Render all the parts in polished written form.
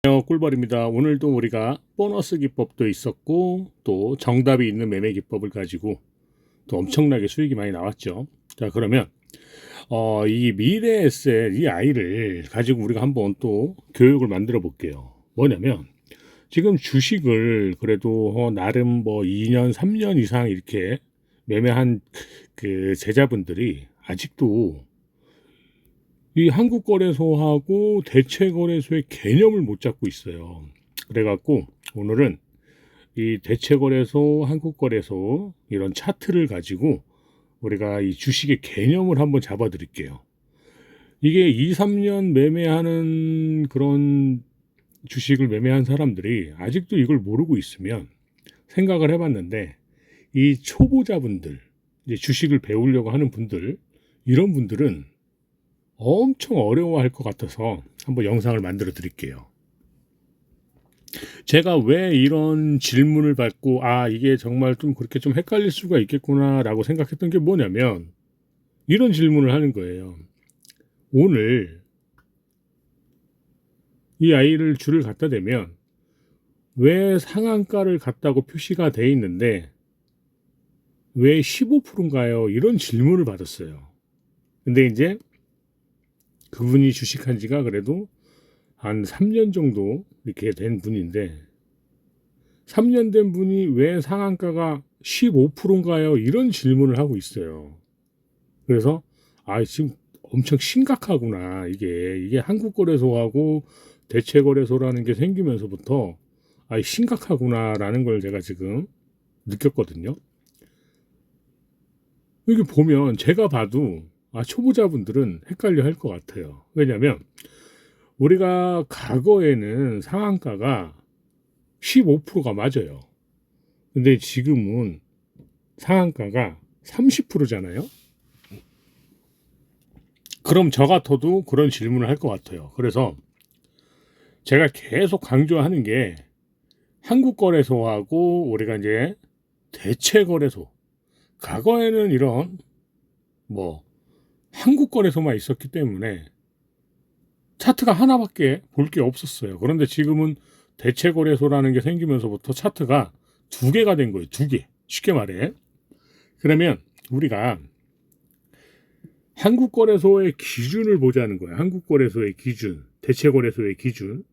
꿀벌입니다. 오늘도 우리가 보너스 기법도 있었고 또 정답이 있는 매매 기법을 가지고 또 엄청나게 수익이 많이 나왔죠. 자, 그러면 이 미래 에셋 이 아이를 가지고 우리가 한번 또 교육을 만들어 볼게요. 뭐냐면 지금 주식을 그래도 나름 뭐 2년 3년 이상 이렇게 매매한 그 제자분들이 아직도 이 한국거래소하고 대체거래소의 개념을 못 잡고 있어요. 그래갖고 오늘은 이 대체거래소, 한국거래소 이런 차트를 가지고 우리가 이 주식의 개념을 한번 잡아 드릴게요. 이게 2, 3년 매매하는 그런 주식을 매매한 사람들이 아직도 이걸 모르고 있으면 생각을 해봤는데 이 초보자분들, 이제 주식을 배우려고 하는 분들, 이런 분들은 엄청 어려워할 것 같아서 한번 영상을 만들어 드릴게요. 제가 왜 이런 질문을 받고 이게 정말 좀 그렇게 좀 헷갈릴 수가 있겠구나 라고 생각했던 게 뭐냐면 이런 질문을 하는 거예요. 오늘 이 아이를 줄을 갖다 대면 왜 상한가를 갔다고 표시가 돼 있는데 왜 15%인가요? 이런 질문을 받았어요. 근데 이제 그분이 주식한 지가 그래도 한 3년 정도 이렇게 된 분인데 3년 된 분이 왜 상한가가 15%인가요? 이런 질문을 하고 있어요. 그래서 지금 엄청 심각하구나. 이게 한국거래소하고 대체거래소라는 게 생기면서부터 심각하구나라는 걸 제가 지금 느꼈거든요. 여기 보면 제가 봐도 초보자분들은 헷갈려 할 것 같아요. 왜냐하면 우리가 과거에는 상한가가 15%가 맞아요. 근데 지금은 상한가가 30%잖아요. 그럼 저 같아도 그런 질문을 할 것 같아요. 그래서 제가 계속 강조하는 게 한국거래소하고 우리가 이제 대체거래소, 과거에는 이런 뭐 한국거래소만 있었기 때문에 차트가 하나밖에 볼 게 없었어요. 그런데 지금은 대체거래소라는 게 생기면서부터 차트가 두 개가 된 거예요. 두 개. 쉽게 말해. 그러면 우리가 한국거래소의 기준을 보자는 거예요. 한국거래소의 기준, 대체거래소의 기준.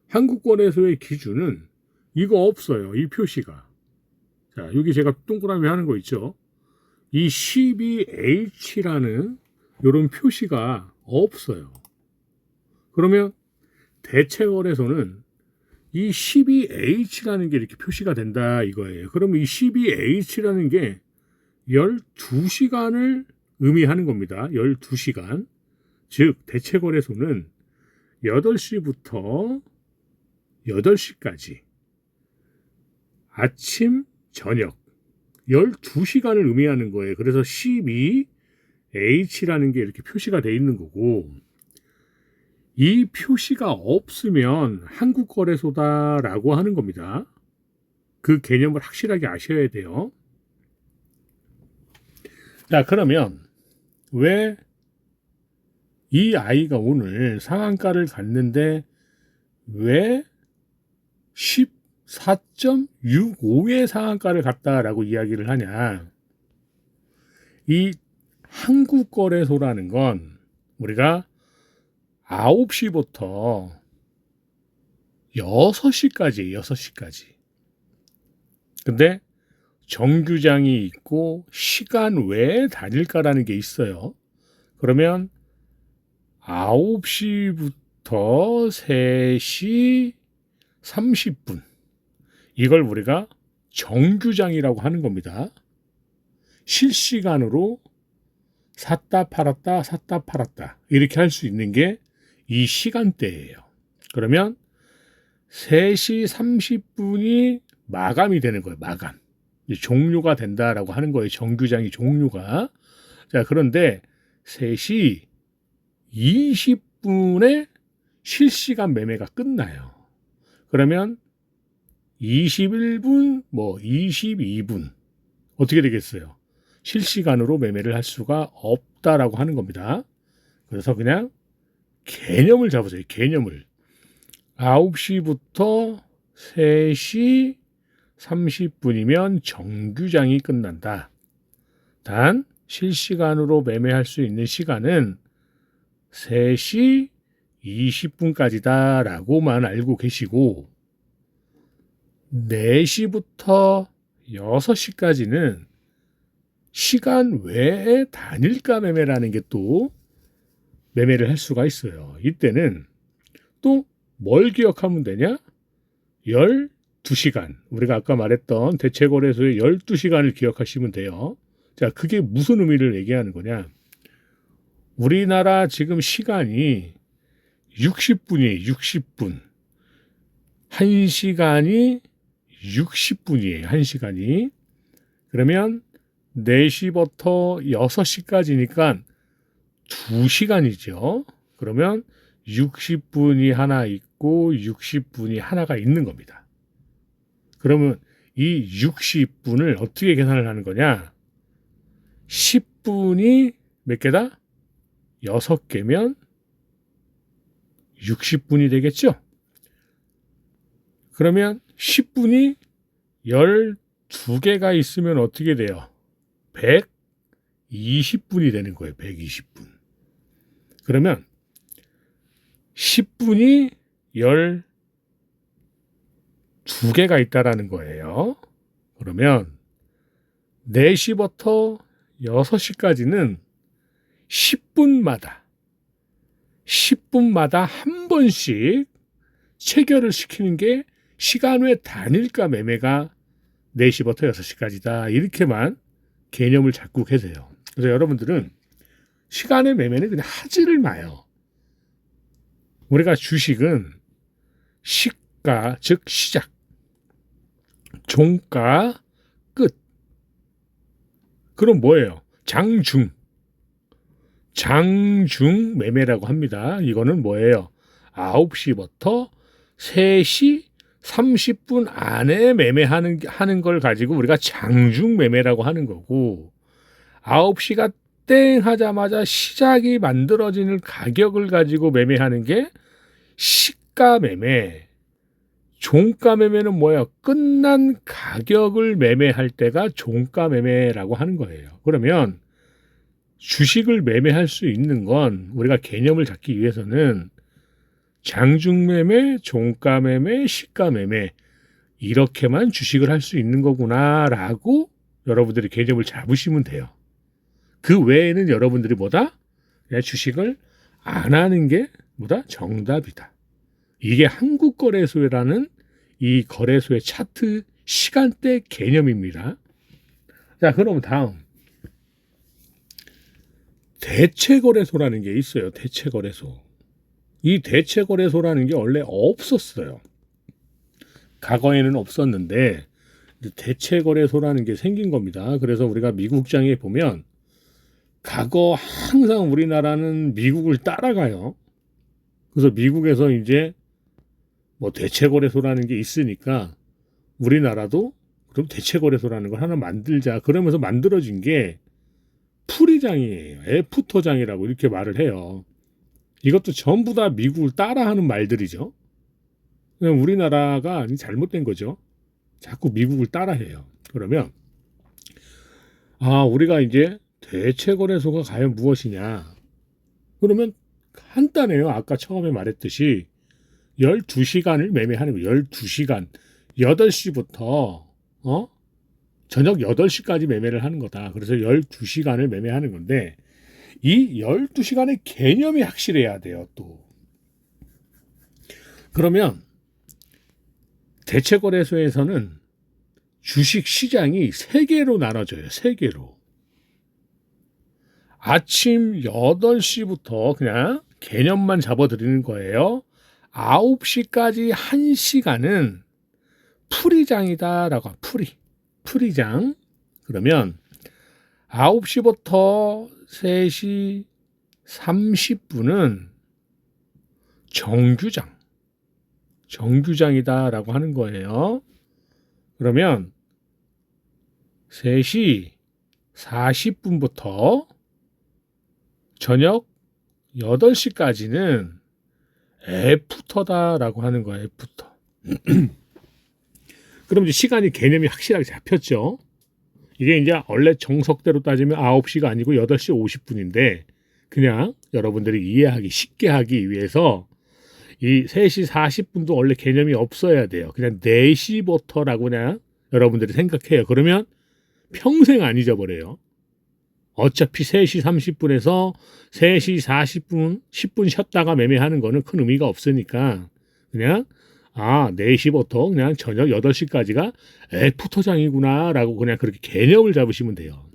한국거래소의 기준은 이거 없어요. 이 표시가. 자, 여기 제가 동그라미 하는 거 있죠. 이 12H라는 이런 표시가 없어요. 그러면 대체거래소는 이 12H라는 게 이렇게 표시가 된다 이거예요. 그러면 이 12H라는 게 12시간을 의미하는 겁니다. 12시간. 즉 대체거래소는 8시부터 8시까지 아침, 저녁 12시간을 의미하는 거예요. 그래서 12H라는 게 이렇게 표시가 돼 있는 거고 이 표시가 없으면 한국거래소다라고 하는 겁니다. 그 개념을 확실하게 아셔야 돼요. 자, 그러면 왜 이 아이가 오늘 상한가를 갔는데 왜 14.65의 상한가를 갔다라고 이야기를 하냐. 이 한국거래소라는 건 우리가 9시부터 6시까지, 6시까지. 근데 정규장이 있고 시간 외에 다닐까라는 게 있어요. 그러면 9시부터 3시 30분. 이걸 우리가 정규장이라고 하는 겁니다. 실시간으로 샀다 팔았다 샀다 팔았다 이렇게 할 수 있는 게 이 시간대예요. 그러면 3시 30분이 마감이 되는 거예요. 마감. 종료가 된다라고 하는 거예요. 정규장이 종료가. 자, 그런데 3시 20분에 실시간 매매가 끝나요. 그러면 21분, 22분 어떻게 되겠어요? 실시간으로 매매를 할 수가 없다라고 하는 겁니다. 그래서 그냥 개념을 잡으세요. 개념을. 9시부터 3시 30분이면 정규장이 끝난다. 단 실시간으로 매매할 수 있는 시간은 3시 20분까지다 라고만 알고 계시고 4시부터 6시까지는 시간 외에 단일가 매매라는 게 또 매매를 할 수가 있어요. 이때는 또 뭘 기억하면 되냐? 12시간. 우리가 아까 말했던 대체거래소의 12시간을 기억하시면 돼요. 자, 그게 무슨 의미를 얘기하는 거냐? 우리나라 지금 시간이 60분이에요. 60분. 1시간이 60분이에요. 1시간이. 그러면 4시부터 6시까지니까 2시간이죠. 그러면 60분이 하나 있고 60분이 하나가 있는 겁니다. 그러면 이 60분을 어떻게 계산을 하는 거냐? 10분이 몇 개다? 6개면 60분이 되겠죠? 그러면 10분이 12개가 있으면 어떻게 돼요? 120분이 되는 거예요. 120분. 그러면 10분이 12개가 있다라는 거예요. 그러면 4시부터 6시까지는 10분마다 한 번씩 체결을 시키는 게 시간 외 단일가 매매가 4시부터 6시까지다. 이렇게만 개념을 잡고 계세요. 그래서 여러분들은 시간의 매매는 그냥 하지를 마요. 우리가 주식은 시가, 즉 시작, 종가, 끝. 그럼 뭐예요? 장중 매매라고 합니다. 이거는 뭐예요? 9시부터 3시 30분 안에 매매하는 걸 가지고 우리가 장중 매매라고 하는 거고 9시가 땡 하자마자 시작이 만들어지는 가격을 가지고 매매하는 게 시가 매매. 종가 매매는 뭐예요? 끝난 가격을 매매할 때가 종가 매매라고 하는 거예요. 그러면 주식을 매매할 수 있는 건 우리가 개념을 잡기 위해서는 장중 매매, 종가 매매, 시가 매매 이렇게만 주식을 할 수 있는 거구나라고 여러분들이 개념을 잡으시면 돼요. 그 외에는 여러분들이 뭐다? 그냥 주식을 안 하는 게 뭐다? 정답이다. 이게 한국거래소라는 이 거래소의 차트 시간대 개념입니다. 자, 그럼 다음 대체거래소라는 게 있어요. 대체거래소. 이 대체거래소라는 게 원래 없었어요. 과거에는 없었는데 대체거래소라는 게 생긴 겁니다. 그래서 우리가 미국장에 보면 과거 항상 우리나라는 미국을 따라가요. 그래서 미국에서 이제 뭐 대체거래소라는 게 있으니까 우리나라도 그럼 대체거래소라는 걸 하나 만들자. 그러면서 만들어진 게 풀이장이에요. 애프터장이라고 이렇게 말을 해요. 이것도 전부 다 미국을 따라하는 말들이죠. 그냥 우리나라가 잘못된 거죠. 자꾸 미국을 따라해요. 그러면 우리가 이제 대체거래소가 과연 무엇이냐? 그러면 간단해요. 아까 처음에 말했듯이 12시간을 매매하는 거예요. 12시간. 8시부터 저녁 8시까지 매매를 하는 거다. 그래서 12시간을 매매하는 건데 이 12시간의 개념이 확실해야 돼요. 또. 그러면 대체거래소에서는 주식 시장이 3개로 나눠져요. 3개로. 아침 8시부터 그냥 개념만 잡아드리는 거예요. 9시까지 1시간은 풀이장이다라고. 풀이장. 그러면 9시부터 3시 30분은 정규장이다라고 하는 거예요. 그러면 3시 40분부터 저녁 8시까지는 애프터다라고 하는 거예요. 애프터. 그럼 이제 시간이 개념이 확실하게 잡혔죠. 이게 이제 원래 정석대로 따지면 9시가 아니고 8시 50분인데 그냥 여러분들이 이해하기 쉽게 하기 위해서 이 3시 40분도 원래 개념이 없어야 돼요. 그냥 4시부터라고 그냥 여러분들이 생각해요. 그러면 평생 안 잊어버려요. 어차피 3시 30분에서 3시 40분, 10분 쉬었다가 매매하는 거는 큰 의미가 없으니까 그냥 4시부터 그냥 저녁 8시까지가 애프터장이구나 라고 그냥 그렇게 개념을 잡으시면 돼요.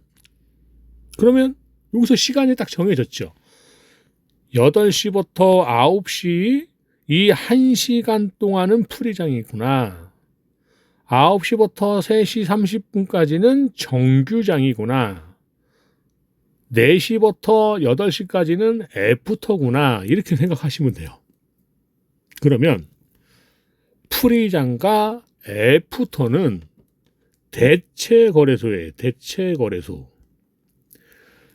그러면 여기서 시간이 딱 정해졌죠. 8시부터 9시 이 1시간 동안은 풀이장이구나. 9시부터 3시 30분까지는 정규장이구나. 4시부터 8시까지는 애프터구나. 이렇게 생각하시면 돼요. 그러면 풀이장과 애프터는 대체거래소예요. 대체거래소.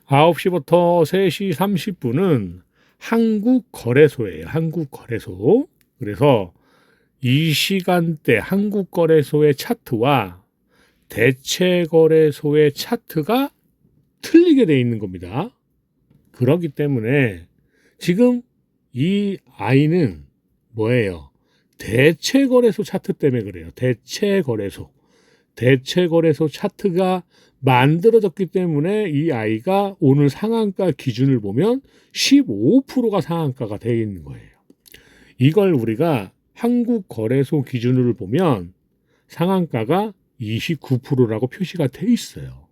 9시부터 3시 30분은 한국거래소예요. 한국거래소. 그래서 이 시간대 한국거래소의 차트와 대체거래소의 차트가 틀리게 돼 있는 겁니다. 그렇기 때문에 지금 이 아이는 뭐예요? 대체거래소 차트 때문에 그래요. 대체거래소. 대체거래소 차트가 만들어졌기 때문에 이 아이가 오늘 상한가 기준을 보면 15%가 상한가가 되어 있는 거예요. 이걸 우리가 한국거래소 기준으로 보면 상한가가 29%라고 표시가 돼 있어요.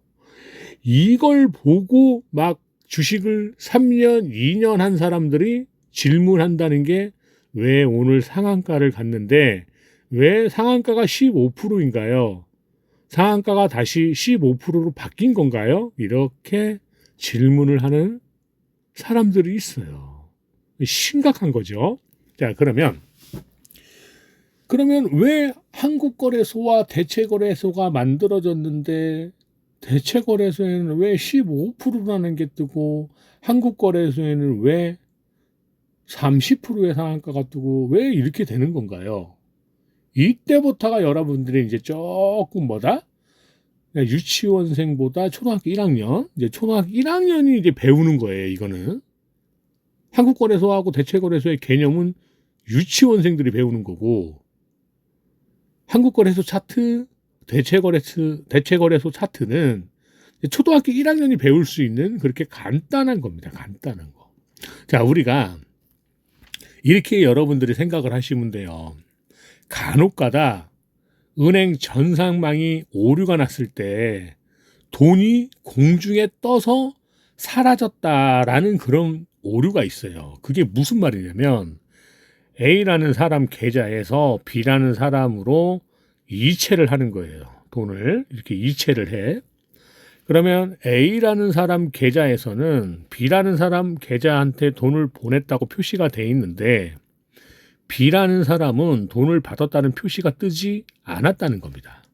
이걸 보고 막 주식을 3년, 2년 한 사람들이 질문한다는 게 왜 오늘 상한가를 갔는데 왜 상한가가 15%인가요? 상한가가 다시 15%로 바뀐 건가요? 이렇게 질문을 하는 사람들이 있어요. 심각한 거죠. 자, 그러면 왜 한국거래소와 대체거래소가 만들어졌는데 대체거래소에는 왜 15%라는 게 뜨고 한국거래소에는 왜 30%의 상한가가 뜨고 왜 이렇게 되는 건가요? 이때부터가 여러분들이 이제 조금 유치원생보다 초등학교 1학년, 이제 초등학교 1학년이 이제 배우는 거예요, 이거는. 한국거래소하고 대체거래소의 개념은 유치원생들이 배우는 거고, 한국거래소 차트, 대체거래소 차트는 초등학교 1학년이 배울 수 있는 그렇게 간단한 겁니다. 간단한 거. 자, 우리가 이렇게 여러분들이 생각을 하시면 돼요. 간혹가다 은행 전산망이 오류가 났을 때 돈이 공중에 떠서 사라졌다라는 그런 오류가 있어요. 그게 무슨 말이냐면 A라는 사람 계좌에서 B라는 사람으로 이체를 하는 거예요. 돈을 이렇게 이체를 해. 그러면 A라는 사람 계좌에서는 B라는 사람 계좌한테 돈을 보냈다고 표시가 돼 있는데 B라는 사람은 돈을 받았다는 표시가 뜨지 않았다는 겁니다.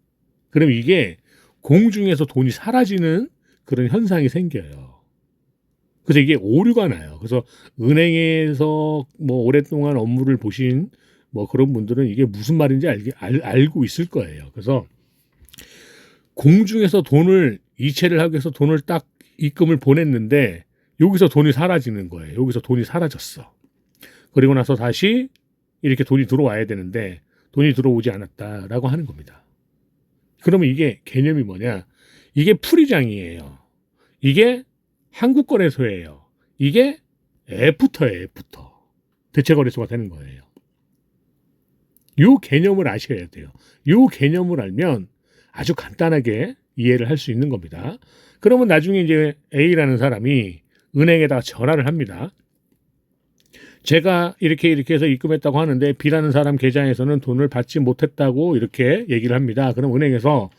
그럼 이게 공중에서 돈이 사라지는 그런 현상이 생겨요. 그래서 이게 오류가 나요. 그래서 은행에서 뭐 오랫동안 업무를 보신 뭐 그런 분들은 이게 무슨 말인지 알고 있을 거예요. 그래서 공중에서 돈을 이체를 하기 위해서 돈을 딱 입금을 보냈는데 여기서 돈이 사라지는 거예요. 여기서 돈이 사라졌어. 그리고 나서 다시 이렇게 돈이 들어와야 되는데 돈이 들어오지 않았다라고 하는 겁니다. 그러면 이게 개념이 뭐냐? 이게 풀이장이에요. 이게 한국거래소예요. 이게 애프터예요. 애프터. 대체거래소가 되는 거예요. 요 개념을 아셔야 돼요. 요 개념을 알면 아주 간단하게 이해를 할 수 있는 겁니다. 그러면 나중에 이제 A라는 사람이 은행에다가 전화를 합니다. 제가 이렇게 해서 입금했다고 하는데 B라는 사람 계좌에서는 돈을 받지 못했다고 이렇게 얘기를 합니다. 그럼 은행에서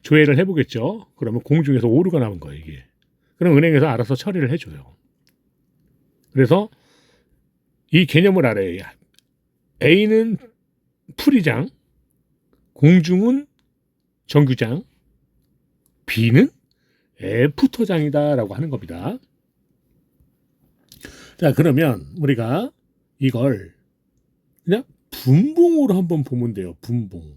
조회를 해보겠죠. 그러면 공중에서 오류가 나온 거예요, 이게. 그럼 은행에서 알아서 처리를 해줘요. 그래서 이 개념을 알아야 해요. A는 풀이장, 공중은 정규장, B는 애프터장이다라고 하는 겁니다. 자, 그러면 우리가 이걸 그냥 분봉으로 한번 보면 돼요. 분봉.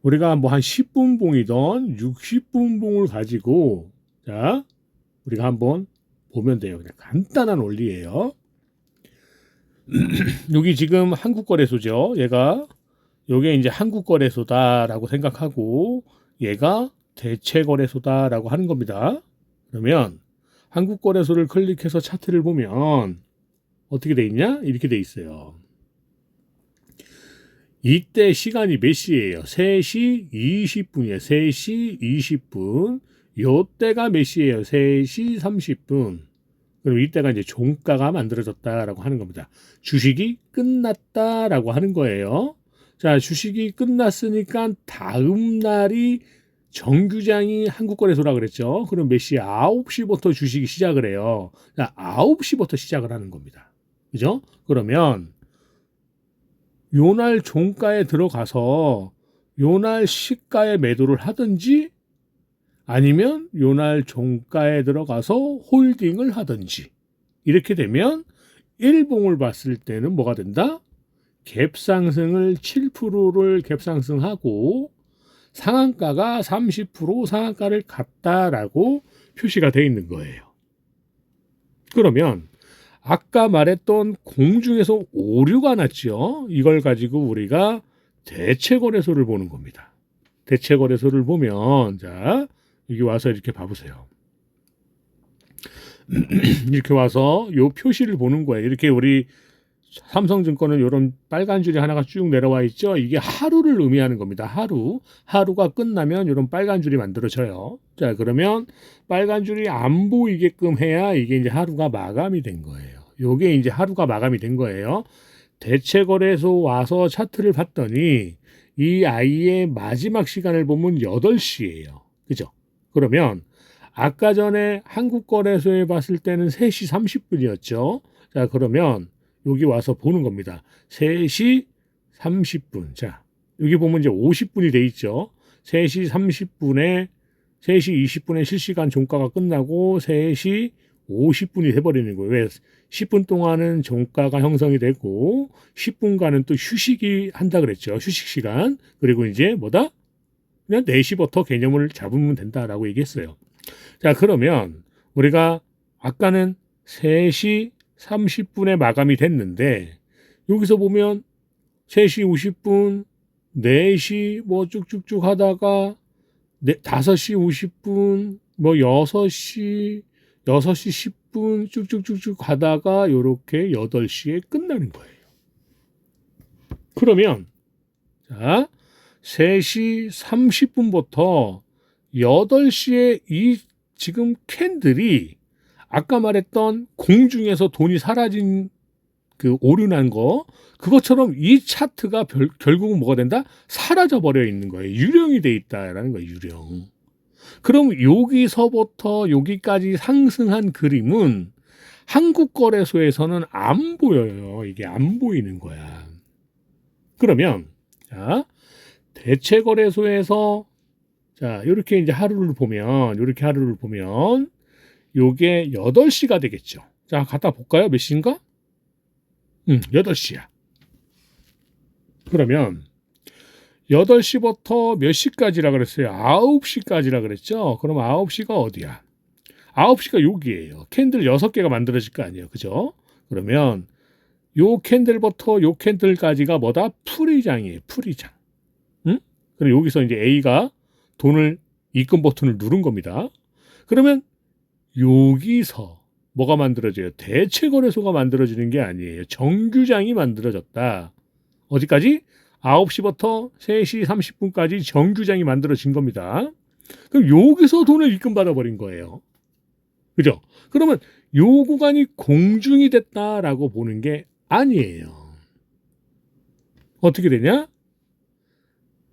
우리가 뭐 한 10분봉이던 60분봉을 가지고 자 우리가 한번 보면 돼요. 그냥 간단한 원리예요. 여기 지금 한국거래소죠. 얘가 요게 이제 한국거래소다라고 생각하고 얘가 대체거래소다라고 하는 겁니다. 그러면 한국거래소를 클릭해서 차트를 보면 어떻게 돼 있냐? 이렇게 돼 있어요. 이때 시간이 몇 시예요? 3시 20분이에요. 3시 20분. 요때가 몇 시예요? 3시 30분. 그럼 이때가 이제 종가가 만들어졌다라고 하는 겁니다. 주식이 끝났다라고 하는 거예요. 자, 주식이 끝났으니까 다음 날이 정규장이 한국거래소라 그랬죠. 그럼 몇 시? 9시부터 주식이 시작을 해요. 자, 9시부터 시작을 하는 겁니다. 그죠? 그러면 요날 종가에 들어가서 요날 시가에 매도를 하든지 아니면 요날 종가에 들어가서 홀딩을 하든지 이렇게 되면 일봉을 봤을 때는 뭐가 된다? 갭상승을 7%를 갭상승하고 상한가가 30% 상한가를 갔다라고 표시가 되어 있는 거예요. 그러면 아까 말했던 공중에서 오류가 났죠. 이걸 가지고 우리가 대체거래소를 보는 겁니다. 대체거래소를 보면 자 여기 와서 이렇게 봐보세요. 이렇게 와서 요 표시를 보는 거예요. 이렇게 우리 삼성증권은 이런 빨간 줄이 하나가 쭉 내려와 있죠. 이게 하루를 의미하는 겁니다. 하루가 끝나면 이런 빨간 줄이 만들어져요. 자, 그러면 빨간 줄이 안 보이게끔 해야 이게 이제 하루가 마감이 된 거예요. 요게 이제 하루가 마감이 된 거예요. 대체거래소 와서 차트를 봤더니 이 아이의 마지막 시간을 보면 8시예요. 그죠? 그러면 아까 전에 한국거래소에 봤을 때는 3시 30분이었죠. 자, 그러면 여기 와서 보는 겁니다. 3시 30분. 자, 여기 보면 이제 50분이 돼 있죠. 3시 30분에 3시 20분에 실시간 종가가 끝나고 3시 50분이 돼버리는 거예요. 왜? 10분 동안은 종가가 형성이 되고 10분간은 또 휴식이 한다 그랬죠. 휴식 시간. 그리고 이제 뭐다? 그냥 4시부터 개념을 잡으면 된다라고 얘기했어요. 자, 그러면 우리가 아까는 3시 30분에 마감이 됐는데 여기서 보면 3시 50분, 4시 뭐 쭉쭉쭉 하다가 5시 50분, 뭐 6시 10분 쭉쭉쭉쭉 가다가 요렇게 8시에 끝나는 거예요. 그러면 자, 3시 30분부터 8시에 이 지금 캔들이 아까 말했던 공중에서 돈이 사라진 그 오류난 거 그것처럼 이 차트가 결국은 뭐가 된다? 사라져 버려 있는 거예요. 유령이 돼 있다라는 거예요. 유령. 그럼 여기서부터 여기까지 상승한 그림은 한국거래소에서는 안 보여요. 이게 안 보이는 거야. 그러면 자, 대체거래소에서 자, 이렇게 이제 하루를 보면 요게 8시가 되겠죠. 자, 갖다 볼까요? 몇 시인가? 8시야. 그러면 8시부터 몇 시까지라 그랬어요? 9시까지라 그랬죠? 그럼 9시가 어디야? 9시가 여기예요. 캔들 6개가 만들어질 거 아니에요. 그죠? 그러면 요 캔들부터 요 캔들까지가 뭐다? 풀이장이에요. 풀이장. 응? 그럼 여기서 이제 A가 돈을 입금 버튼을 누른 겁니다. 그러면 여기서 뭐가 만들어져요? 대체거래소가 만들어지는 게 아니에요. 정규장이 만들어졌다. 어디까지? 9시부터 3시 30분까지 정규장이 만들어진 겁니다. 그럼 여기서 돈을 입금 받아버린 거예요. 그죠? 그러면 요 구간이 공중이 됐다라고 보는 게 아니에요. 어떻게 되냐?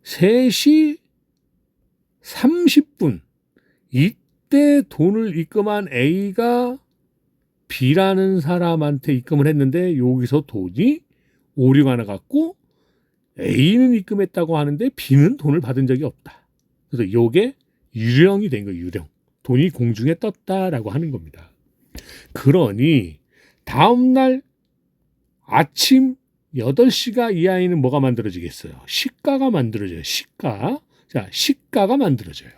3시 30분 이때 돈을 입금한 A가 B라는 사람한테 입금을 했는데 여기서 돈이 오류가 나갔고 A는 입금했다고 하는데 B는 돈을 받은 적이 없다. 그래서 이게 유령이 된 거예요. 유령. 돈이 공중에 떴다라고 하는 겁니다. 그러니 다음날 아침 8시가 이하이는 뭐가 만들어지겠어요? 시가가 만들어져요. 시가. 자, 시가가 만들어져요.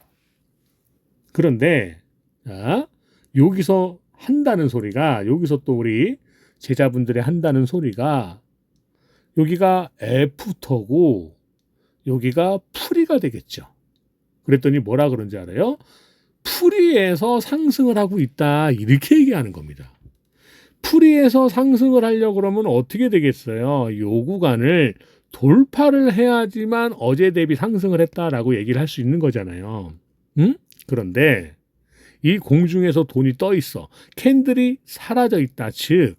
그런데 자, 여기서 한다는 소리가, 여기서 또 우리 제자분들이 한다는 소리가, 여기가 애프터고 여기가 풀이가 되겠죠. 그랬더니 뭐라 그런지 알아요? 풀이에서 상승을 하고 있다, 이렇게 얘기하는 겁니다. 풀이에서 상승을 하려고 그러면 어떻게 되겠어요? 요 구간을 돌파를 해야지만 어제 대비 상승을 했다라고 얘기를 할 수 있는 거잖아요. 응? 그런데 이 공중에서 돈이 떠 있어. 캔들이 사라져 있다. 즉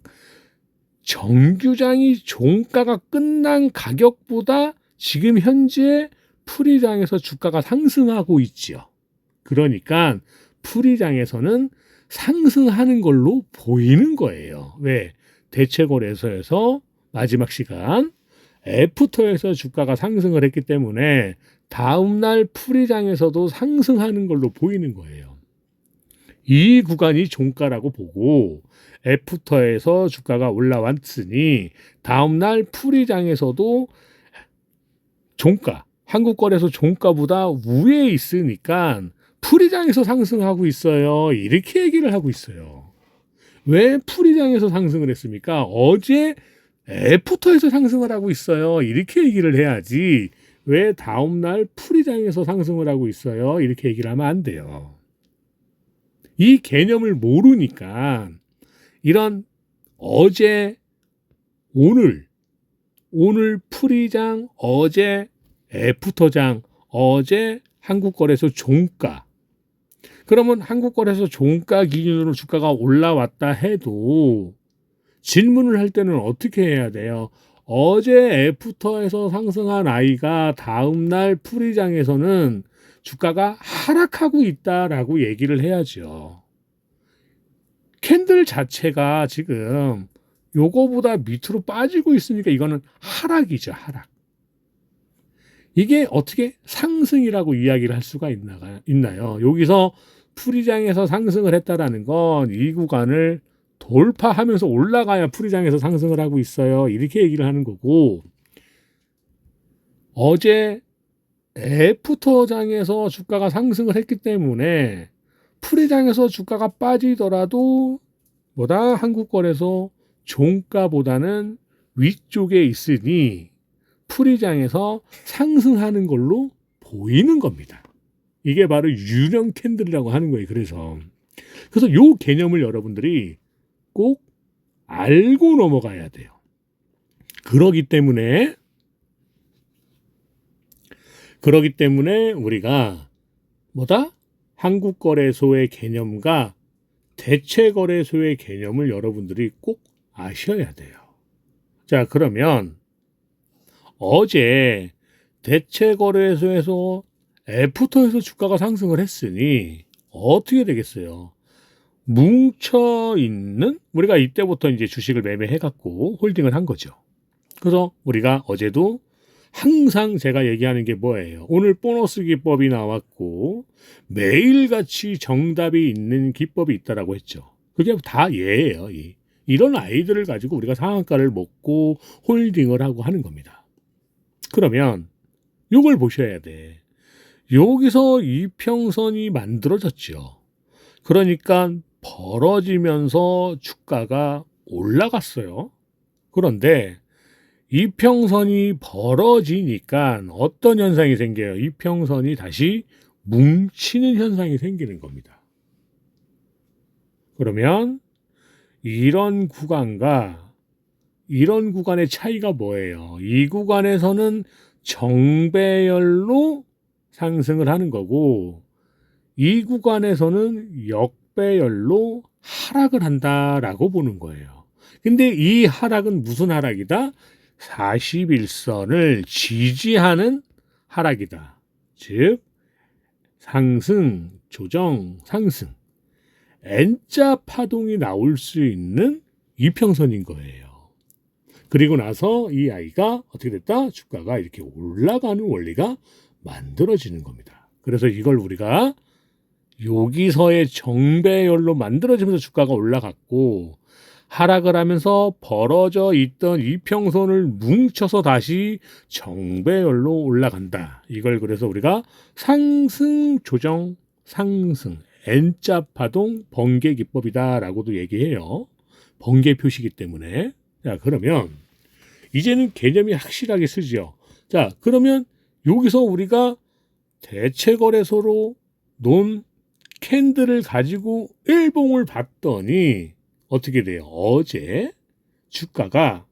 정규장이 종가가 끝난 가격보다 지금 현재 풀이장에서 주가가 상승하고 있지요. 그러니까 풀이장에서는 상승하는 걸로 보이는 거예요. 왜? 대체거래소에서 마지막 시간 애프터에서 주가가 상승을 했기 때문에 다음날 풀이장에서도 상승하는 걸로 보이는 거예요. 이 구간이 종가라고 보고 애프터에서 주가가 올라왔으니 다음날 풀이장에서도 종가, 한국거래소 종가보다 위에 있으니까 풀이장에서 상승하고 있어요, 이렇게 얘기를 하고 있어요. 왜 풀이장에서 상승을 했습니까? 어제 애프터에서 상승을 하고 있어요, 이렇게 얘기를 해야지 왜 다음날 풀이장에서 상승을 하고 있어요, 이렇게 얘기를 하면 안 돼요. 이 개념을 모르니까 이런 어제, 오늘 풀이장, 어제 애프터장, 어제 한국거래소 종가. 그러면 한국거래소 종가 기준으로 주가가 올라왔다 해도 질문을 할 때는 어떻게 해야 돼요? 어제 애프터에서 상승한 아이가 다음날 풀이장에서는 주가가 하락하고 있다라고 얘기를 해야죠. 캔들 자체가 지금 요거보다 밑으로 빠지고 있으니까 이거는 하락이죠, 하락. 이게 어떻게 상승이라고 이야기를 할 수가 있나요? 여기서 풀이장에서 상승을 했다라는 건 이 구간을 돌파하면서 올라가야 풀이장에서 상승을 하고 있어요, 이렇게 얘기를 하는 거고, 어제 애프터장에서 주가가 상승을 했기 때문에 풀이장에서 주가가 빠지더라도 뭐다? 한국거래소 종가보다는 위쪽에 있으니 풀이장에서 상승하는 걸로 보이는 겁니다. 이게 바로 유령 캔들이라고 하는 거예요. 그래서 요 개념을 여러분들이 꼭 알고 넘어가야 돼요. 그러기 때문에 우리가 뭐다? 한국거래소의 개념과 대체거래소의 개념을 여러분들이 꼭 아셔야 돼요. 자, 그러면 어제 대체거래소에서 애프터에서 주가가 상승을 했으니 어떻게 되겠어요? 뭉쳐있는, 우리가 이때부터 이제 주식을 매매해갖고 홀딩을 한 거죠. 그래서 우리가 어제도 항상 제가 얘기하는 게 뭐예요? 오늘 보너스 기법이 나왔고 매일같이 정답이 있는 기법이 있다라고 했죠. 그게 다 얘예요. 이런 아이들을 가지고 우리가 상한가를 먹고 홀딩을 하고 하는 겁니다. 그러면 이걸 보셔야 돼. 여기서 이평선이 만들어졌죠. 그러니까 벌어지면서 주가가 올라갔어요. 그런데 이평선이 벌어지니까 어떤 현상이 생겨요? 이평선이 다시 뭉치는 현상이 생기는 겁니다. 그러면 이런 구간과 이런 구간의 차이가 뭐예요? 이 구간에서는 정배열로 상승을 하는 거고 이 구간에서는 역배열로 하락을 한다라고 보는 거예요. 근데 이 하락은 무슨 하락이다? 41선을 지지하는 하락이다. 즉 상승, 조정, 상승, N자 파동이 나올 수 있는 이평선인 거예요. 그리고 나서 이 아이가 어떻게 됐다? 주가가 이렇게 올라가는 원리가 만들어지는 겁니다. 그래서 이걸 우리가 여기서의 정배열로 만들어지면서 주가가 올라갔고 하락을 하면서 벌어져 있던 이평선을 뭉쳐서 다시 정배열로 올라간다. 이걸 그래서 우리가 상승 조정 상승 N자 파동 번개 기법이다라고도 얘기해요. 번개 표시기 때문에. 자, 그러면 이제는 개념이 확실하게 쓰죠. 자, 그러면 여기서 우리가 대체거래소로 놓은 캔들을 가지고 일봉을 봤더니 어떻게 돼요? 어제 주가가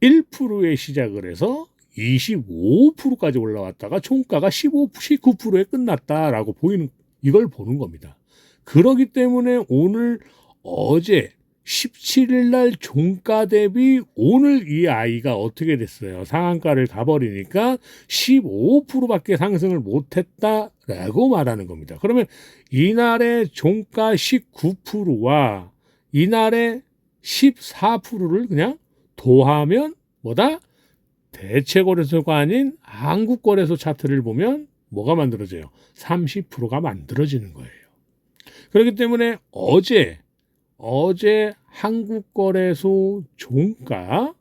1%에 시작을 해서 25%까지 올라왔다가 총가가 19%에 끝났다라고 보이는, 이걸 보는 겁니다. 그렇기 때문에 오늘 어제 17일 날 종가 대비 오늘 이 아이가 어떻게 됐어요? 상한가를 가버리니까 15%밖에 상승을 못했다라고 말하는 겁니다. 그러면 이날의 종가 19%와 이날의 14%를 그냥 더하면 뭐다? 대체거래소가 아닌 한국거래소 차트를 보면 뭐가 만들어져요? 30%가 만들어지는 거예요. 그렇기 때문에 어제 한국거래소 종가,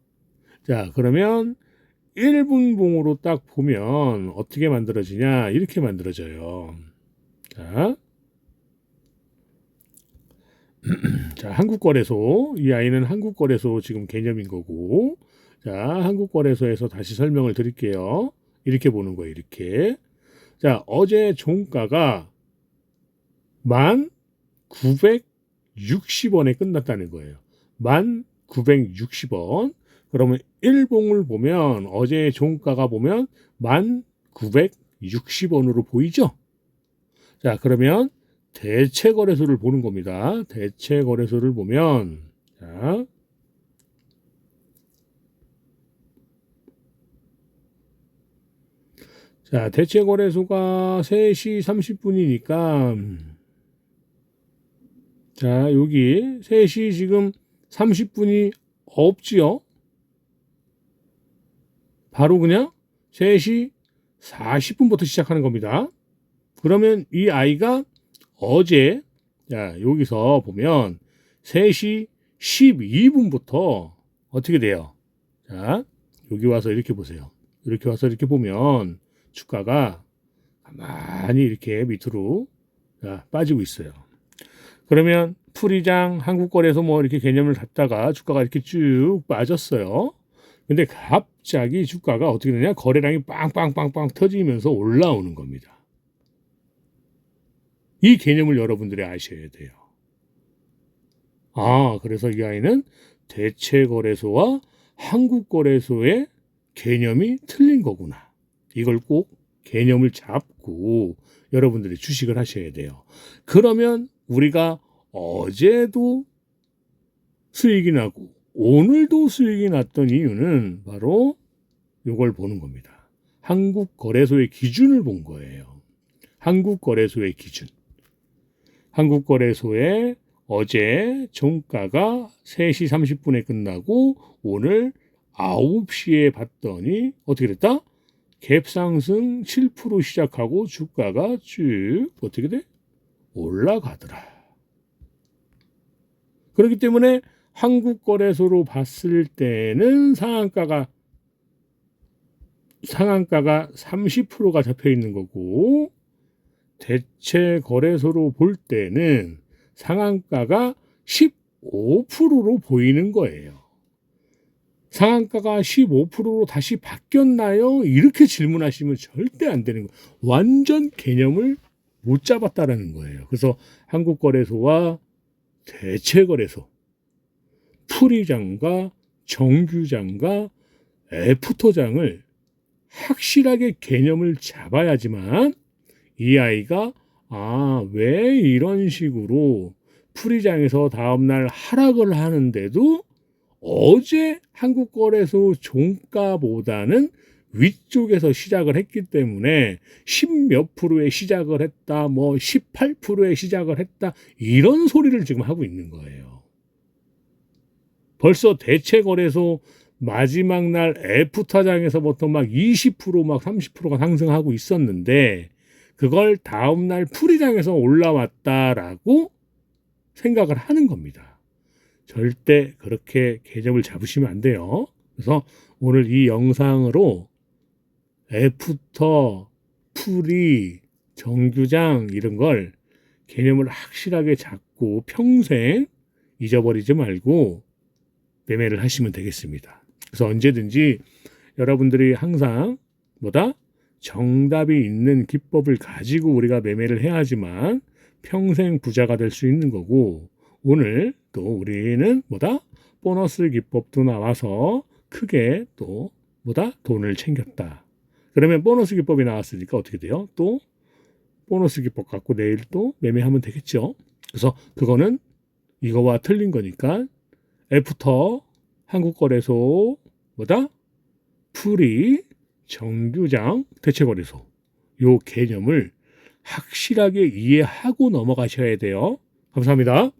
자, 그러면 1분봉으로 딱 보면 어떻게 만들어지냐? 이렇게 만들어져요. 자, 자, 한국거래소, 이 아이는 한국거래소 지금 개념인 거고, 자, 한국거래소에서 다시 설명을 드릴게요. 이렇게 보는 거예요, 이렇게. 자, 어제 종가가 1960원에 끝났다는 거예요. 1960원. 그러면 일봉을 보면 어제 종가가 보면 1960원으로 보이죠? 자, 그러면 대체거래소를 보는 겁니다. 대체거래소를 보면 자, 대체거래소가 3시 30분이니까 자, 여기 3시 지금 30분이 없지요? 바로 그냥 3시 40분부터 시작하는 겁니다. 그러면 이 아이가 어제, 자, 여기서 보면 3시 12분부터 어떻게 돼요? 자, 여기 와서 이렇게 보세요. 이렇게 와서 이렇게 보면 주가가 가만히 이렇게 밑으로 빠지고 있어요. 그러면 풀이장 한국거래소 뭐 이렇게 개념을 갖다가 주가가 이렇게 쭉 빠졌어요. 근데 갑자기 주가가 어떻게 되냐? 거래량이 빵빵빵빵 터지면서 올라오는 겁니다. 이 개념을 여러분들이 아셔야 돼요. 아, 그래서 이 아이는 대체거래소와 한국거래소의 개념이 틀린 거구나. 이걸 꼭 개념을 잡고 여러분들이 주식을 하셔야 돼요. 그러면 우리가 어제도 수익이 나고 오늘도 수익이 났던 이유는 바로 이걸 보는 겁니다. 한국거래소의 기준을 본 거예요. 한국거래소의 기준. 한국거래소의 어제 종가가 3시 30분에 끝나고 오늘 9시에 봤더니 어떻게 됐다? 갭상승 7% 시작하고 주가가 쭉 어떻게 돼? 올라가더라. 그렇기 때문에 한국거래소로 봤을 때는 상한가가 30%가 잡혀 있는 거고 대체거래소로 볼 때는 상한가가 15%로 보이는 거예요. 상한가가 15%로 다시 바뀌었나요? 이렇게 질문하시면 절대 안 되는 거예요. 완전 개념을 못 잡았다라는 거예요. 그래서 한국거래소와 대체거래소, 풀이장과 정규장과 애프터장을 확실하게 개념을 잡아야지만 이 아이가 왜 이런 식으로 풀이장에서 다음날 하락을 하는데도 어제 한국거래소 종가보다는 위쪽에서 시작을 했기 때문에 10몇 프로에 시작을 했다, 뭐 18%에 시작을 했다, 이런 소리를 지금 하고 있는 거예요. 벌써 대체거래소 마지막 날 애프터장에서부터 막 20%, 막 30%가 상승하고 있었는데 그걸 다음날 풀이장에서 올라왔다라고 생각을 하는 겁니다. 절대 그렇게 개념을 잡으시면 안 돼요. 그래서 오늘 이 영상으로 애프터, 풀이, 정규장 이런 걸 개념을 확실하게 잡고 평생 잊어버리지 말고 매매를 하시면 되겠습니다. 그래서 언제든지 여러분들이 항상 뭐다? 정답이 있는 기법을 가지고 우리가 매매를 해야지만 평생 부자가 될 수 있는 거고, 오늘 또 우리는 뭐다? 보너스 기법도 나와서 크게 또 뭐다? 돈을 챙겼다. 그러면 보너스 기법이 나왔으니까 어떻게 돼요? 또 보너스 기법 갖고 내일 또 매매하면 되겠죠. 그래서 그거는 이거와 틀린 거니까 애프터, 한국거래소, 뭐다? 풀이, 정규장, 대체거래소. 요 개념을 확실하게 이해하고 넘어가셔야 돼요. 감사합니다.